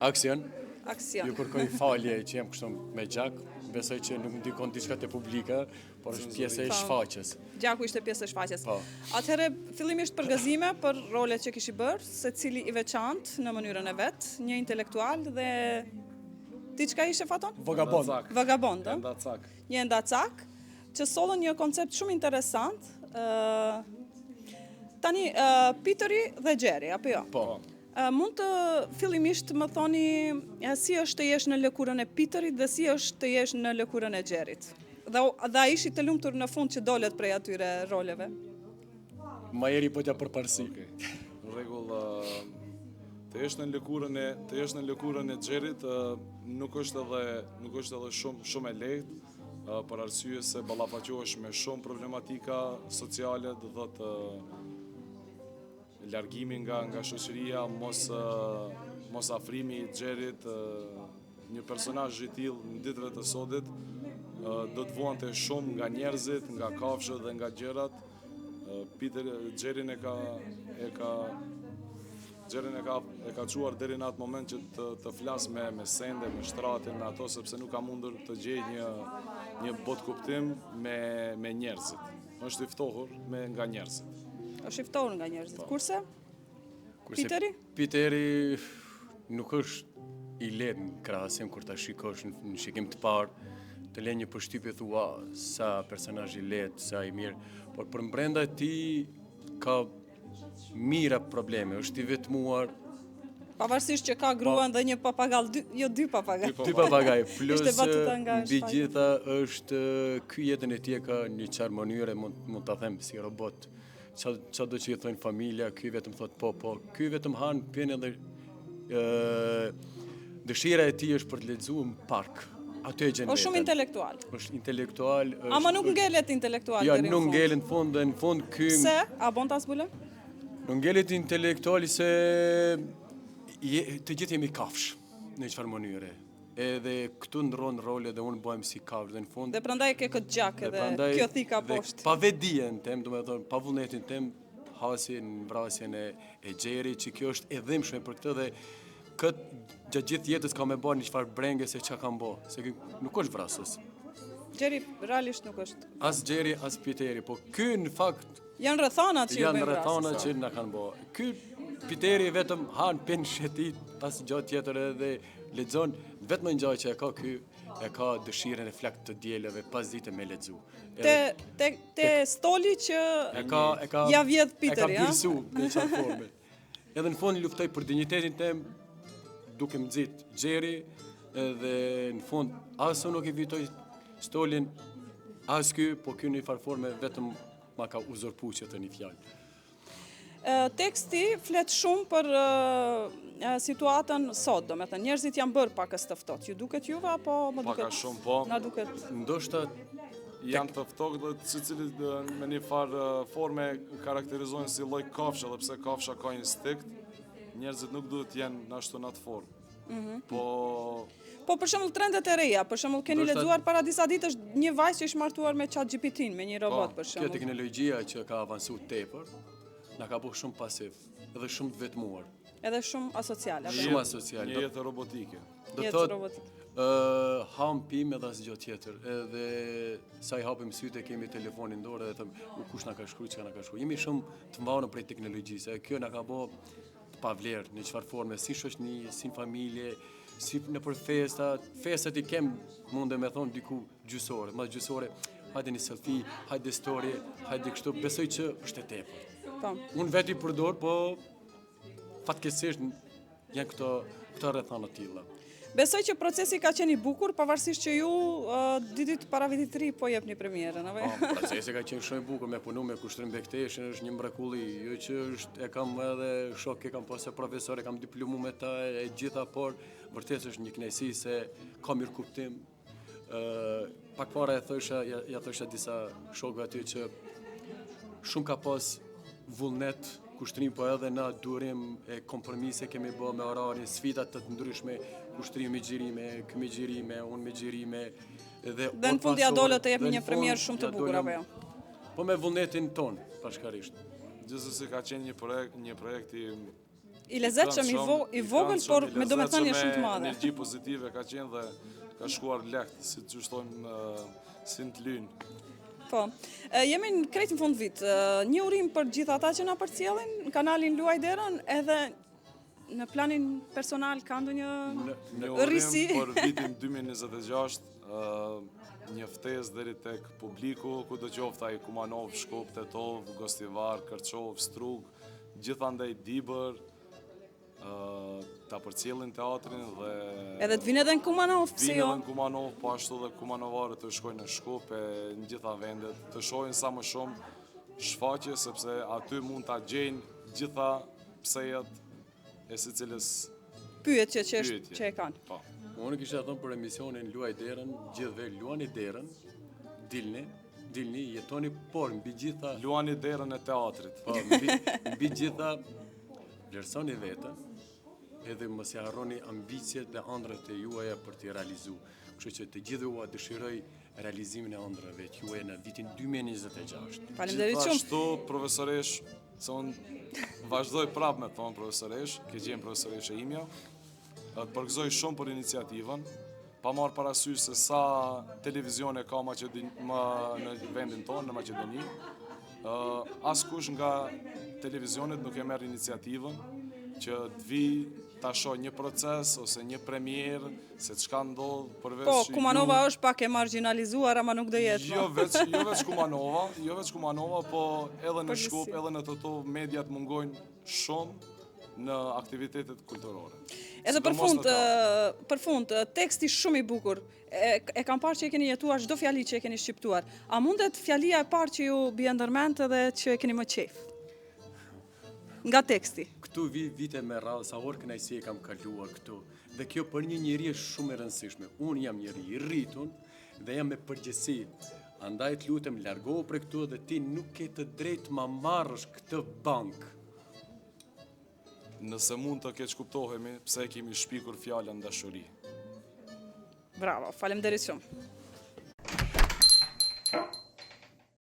Aksion. Aksion. Ju kërkoj falje që jam kështu me gjak, besoj që nuk më dikon diçka te publika, por është pjesë e shfaqjes. Gjaku ishte pjesë e shfaqjes. Po. Atëherë, fillimisht përgazime për rolet që kishi bërë, secili i veçantë në mënyrën e vet, një intelektual dhe ti çka ishe Faton? Vagabond. Vagabond, ëh? Ndacak. Një ndacak që sollën një koncept shumë interesant. Tani Peteri dhe Gjeri, apo jo? Po. Mund të fillimisht më thoni si është të jesh në lëkurën e Peterit dhe si është të jesh në lëkurën e Gjerit? Dhe a ishi të lumtur në fund që dolet prej atyre roleve? Majeri po t'ja përparsi. Në rregull, të jesh në lëkurën e Xherit nuk është edhe shumë e lehtë, për arsye se ballafaqohesh me shumë problematika sociale, do thotë largimi nga shoqëria, mos afrimi i Xherit, një personazh i tillë në ditëve të sodit do të vuante shumë nga njerëzit, nga kafshët dhe nga gjërat. Xherin e ka çuar deri në atë moment që të flas me sende, me shtratin, me ato, sepse nuk ka mundur të gjejë një botë kuptim me njerëzit. Është i ftohur nga njerëzit. Është i ftohur nga njerëzit. Kurse Peteri? Peteri nuk është i lehtë në krahasim kur ta shikosh në shikim të parë, të lë një përshtypje thua sa personazh i lehtë, sa i mirë, por për brenda ti ka mira probleme, është i vetmuar. Pavarësisht që ka gruan dhe një papagall, dy papagall. Dy papagall, plus Ishte batuta nga mbi gjitha është ky jetën e tij ka një çfarë mënyre mund ta them si robot. Qa do që i thojnë familja, ky vetëm thot po, ky vetëm han, pjen edhe dëshira e tij është për të lexuar në park. Aty e gjen vetën. Është shumë intelektual. Është intelektual. Ama nuk ngelet intelektual deri në fund. Ja, nuk ngelet në fund ky. Se, a bon ta zbulon? Nuk ngelet intelektuali se të gjithë jemi kafsh në çfarë mënyre. Edhe këtu ndron role dhe unë bëhem si kafsh dhe në fund. Dhe prandaj ke këtë gjak edhe kjo thika poshtë. Pa vetdijen tem, domethënë pa vullnetin tem, hasin, vrasjen e Xherit, që kjo është e dhimbshme për këtë dhe gjatë gjithë jetës ka me bërë një çfarë brenge se çka kam bë, se ky nuk është vrasës. Xheri realisht nuk është. As Xheri, as Peteri, po ky në fakt janë rrethanat që janë rrethanat që na kanë bë. Ky Peteri vetëm han pen shetit, pas gjatë tjetër edhe lexon, vetëm një gjë që e ka ky, e ka dëshirën e flakt të dielave pas ditë me lexu. Te stoli që ja vjedh Peteri, e ka pirsu në çfarë forme. Edhe në fund luftoj për dinjitetin tim, duke më nxit Xheri, edhe në fund as unë nuk i vitoj stolin, as ky, po ky në një forme vetëm ma ka uzurpuar që të një fjalë. Teksti flet shumë për situatën sot, do me thënë, njerëzit janë bërë pakës të ftohtë. Ju duket juve apo më duket? Paka shumë, po. Na duket. Ndoshta janë të ftohtë dhe secilit me një farë forme karakterizohen si lloj kafshë, edhe pse kafsha ka instinkt, njerëzit nuk duhet të jenë ashtu në atë formë. Po për shembull trendet e reja, për shembull keni lexuar para disa ditësh një vajzë që është martuar me ChatGPT-n, me një robot për shembull. Kjo teknologjia që ka avancuar tepër, na ka bërë shumë pasiv, edhe shumë të vetmuar. Edhe shumë asociale. Shumë asociale. Një jetë robotike. Do thotë, ham pim edhe asgjë tjetër. Edhe sa i hapim sytë kemi telefonin dorë dhe them, kush na ka shkruar, çka na ka shkruar. Jemi shumë të mbarur prej teknologjisë. Kjo na ka bërë të pavlerë në çfarë forme, si shoqni, si familje, si nëpër festat i kem mundë me thon diku gjysore, më gjysore. Hajde një selfie, hajde story, hajde kështu, besoj që është e tepër. Unë veti përdor, po fatkeqësisht janë këto rrethana të tilla. Besoj që procesi ka qenë i bukur, pavarësisht që ju dy ditë para vitit të ri po jepni premierën, apo? Procesi ka qenë shumë i bukur, me punu me kushtrim bektesh, është një mrekulli, jo që është e kam edhe shok, e kam pasur profesor, e kam diplomu me ta e gjitha, por vërtet është një kënaqësi se ka mirë kuptim. Pak para ja thosha disa shokëve aty që shumë ka pas vullnet, kushtrim, po edhe na durim e kompromise kemi bë me orarin, sfidat të ndryshme, kushtrim me xhirime, ky me xhirime, unë me xhirime, dhe në fund ja dole të jepni një premier shumë të bukur apo jo? Po me vullnetin ton, bashkarisht. Gjithsesi ka qenë një projekt I lezetshëm, i vogël, por me domethënie shumë të madhe. Energji pozitive ka qenë dhe ka shkuar lehtë, si që thojmë, si në të lynë. Po, jemi në krejt në fund vit. Një urim për gjithë ata që na përcjellin në kanalin Luaj Derën, edhe në planin personal ka ndonjë rrisi? Një urim për vitin 2026, një ftesë deri tek publiku, ku do qoftë ai Kumanov, Shkup, Tetov, Gostivar, Kërçov, Strug, gjithandaj Dibër, ta përcjellin teatrin dhe edhe të vinë edhe në Kumanov, pse jo? Vinë edhe në Kumanov, po ashtu dhe kumanovarët të shkojnë në Shkup e në gjitha vendet, të shohin sa më shumë shfaqje, sepse aty mund ta gjejnë gjitha psejet e secilës pyetje që e kanë. Po. Unë kisha thënë për emisionin Luaj Derën, gjithve luani derën, dilni, jetoni, por mbi gjitha... Luani derën e teatrit. Po, mbi gjitha, vlerësoni vetën, edhe mos ia harroni ambicjet dhe ëndrat e juaja për t'i realizu. Kështu që të gjithë ua dëshiroj realizimin e ëndrave të juaja në vitin 2026. Faleminderit shumë. Gjithashtu, profesoresh, se unë vazhdoj prapë me thonë profesoresh, ke gjenë profesoresh e imja, të përgëzoj shumë për iniciativën, pa marrë parasysh se sa televizione ka në vendin tonë, në Maqedoni. Askush nga televizionet nuk e merr iniciativën që të vi ta shoh një proces ose një premierë se çka ndodh përveç. Po, Kumanova është pak e marginalizuar, ama nuk do jetë. Jo veç Kumanova, po edhe në Shkup, edhe në Tetov mediat mungojnë shumë në aktivitetet kulturore. Edhe për fund, teksti shumë i bukur. E kam parë që e keni jetuar çdo fjali që e keni shqiptuar. A mundet fjalia e parë që ju bie ndërmend edhe që e keni më qejf? Nga teksti. Këtu vite me radhë, sa orë kënaqësi e kam kaluar këtu. Dhe kjo për një njeri është shumë e rëndësishme. Unë jam njeri i rritur dhe jam me përgjegjësi. Andaj të lutem, largohu prej këtu dhe ti nuk ke të drejtë ma marrësh këtë bankë. Nëse mund të keq kuptohemi, pse kemi shpikur fjalën dashuri. Bravo, faleminderit shumë.